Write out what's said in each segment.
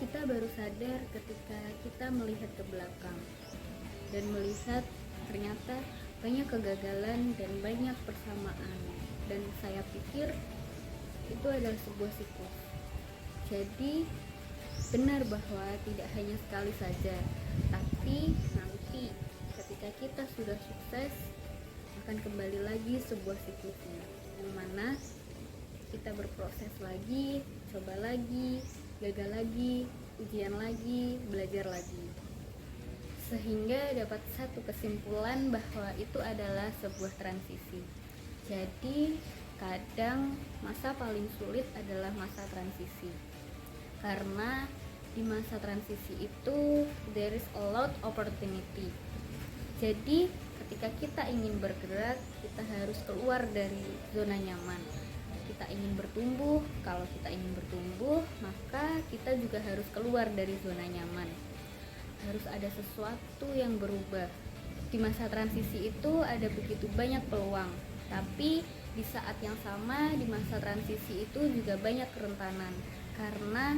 Kita baru sadar ketika kita melihat ke belakang dan melihat ternyata banyak kegagalan dan banyak persamaan, dan saya pikir itu adalah sebuah siklus. Jadi benar bahwa tidak hanya sekali saja, tapi nanti ketika kita sudah sukses akan kembali lagi sebuah siklusnya, yang mana kita berproses lagi, coba lagi, gagal lagi, ujian lagi, belajar lagi, sehingga dapat satu kesimpulan bahwa itu adalah sebuah transisi. Jadi kadang masa paling sulit adalah masa transisi, karena di masa transisi itu there is a lot opportunity. Jadi ketika kita ingin bergerak, kita harus keluar dari zona nyaman. Kita ingin bertumbuh, kalau kita ingin bertumbuh, maka kita juga harus keluar dari zona nyaman. Harus ada sesuatu yang berubah. Di masa transisi itu ada begitu banyak peluang, tapi di saat yang sama di masa transisi itu juga banyak kerentanan, karena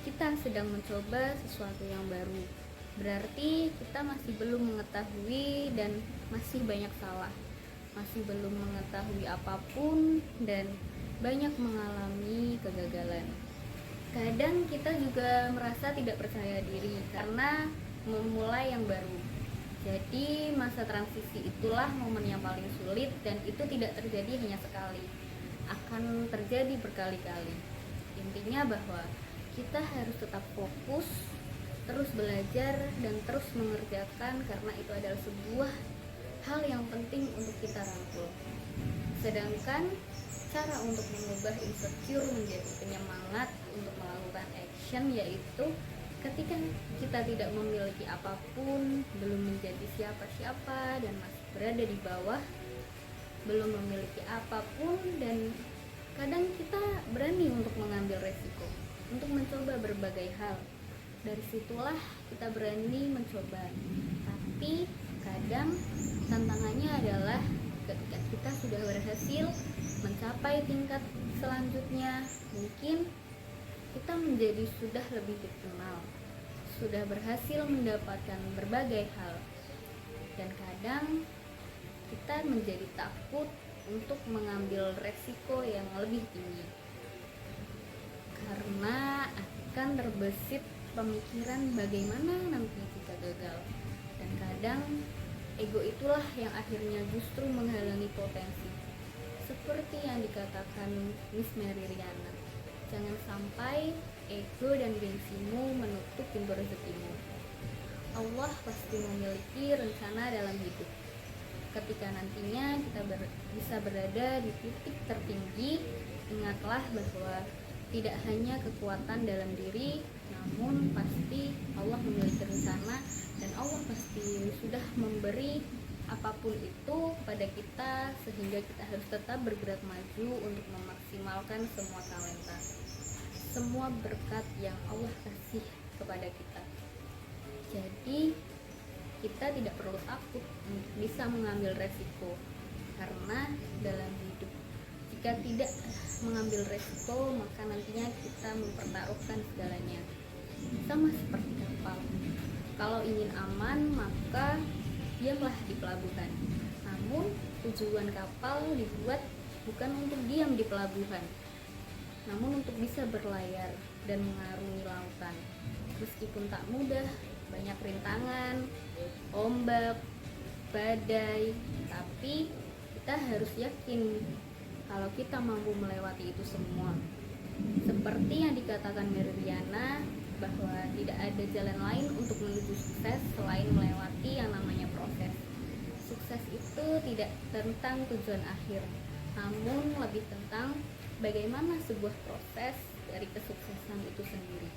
kita sedang mencoba sesuatu yang baru. Berarti kita masih belum mengetahui dan masih banyak salah, masih belum mengetahui apapun dan banyak mengalami kegagalan. Kadang kita juga merasa tidak percaya diri karena memulai yang baru. Jadi masa transisi itulah momen yang paling sulit, dan itu tidak terjadi hanya sekali, akan terjadi berkali-kali. Intinya bahwa kita harus tetap fokus, terus belajar dan terus mengerjakan, karena itu adalah sebuah hal yang penting untuk kita rangkul. Sedangkan cara untuk mengubah insecure menjadi penyemangat untuk melakukan action, yaitu ketika kita tidak memiliki apapun, belum menjadi siapa-siapa dan masih berada di bawah, belum memiliki apapun, dan kadang kita berani untuk mengambil resiko, untuk mencoba berbagai hal. Dari situlah kita berani mencoba. Tapi kadang tantangannya adalah ketika kita sudah berhasil mencapai tingkat selanjutnya, mungkin kita menjadi sudah lebih dikenal, sudah berhasil mendapatkan berbagai hal, dan kadang kita menjadi takut untuk mengambil resiko yang lebih tinggi karena akan terbesit pemikiran bagaimana nanti jika gagal. Dan kadang ego itulah yang akhirnya justru menghalangi potensi, seperti yang dikatakan Miss Mary Riana, jangan sampai ego dan gengsimu menutup pintu rezekimu. Allah pasti memiliki rencana dalam hidup. Ketika nantinya kita bisa berada di titik tertinggi, ingatlah bahwa tidak hanya kekuatan dalam diri, namun pasti Allah memiliki rencana, dan Allah pasti sudah memberi apapun itu pada kita, sehingga kita harus tetap bergerak maju untuk memaksimalkan semua talenta, semua berkat yang Allah kasih kepada kita. Jadi kita tidak perlu takut untuk bisa mengambil resiko, karena dalam hidup jika tidak mengambil resiko, maka nantinya kita mempertaruhkan segalanya. Sama seperti kapal, kalau ingin aman maka diamlah di pelabuhan. Namun tujuan kapal dibuat bukan untuk diam di pelabuhan, namun untuk bisa berlayar dan mengarungi lautan. Meskipun tak mudah, banyak rintangan, ombak, badai, tapi kita harus yakin kalau kita mampu melewati itu semua. Seperti yang dikatakan Meridiana, bahwa tidak ada jalan lain untuk menuju sukses selain melewati yang namanya proses. Sukses itu tidak tentang tujuan akhir, namun lebih tentang bagaimana sebuah proses dari kesuksesan itu sendiri.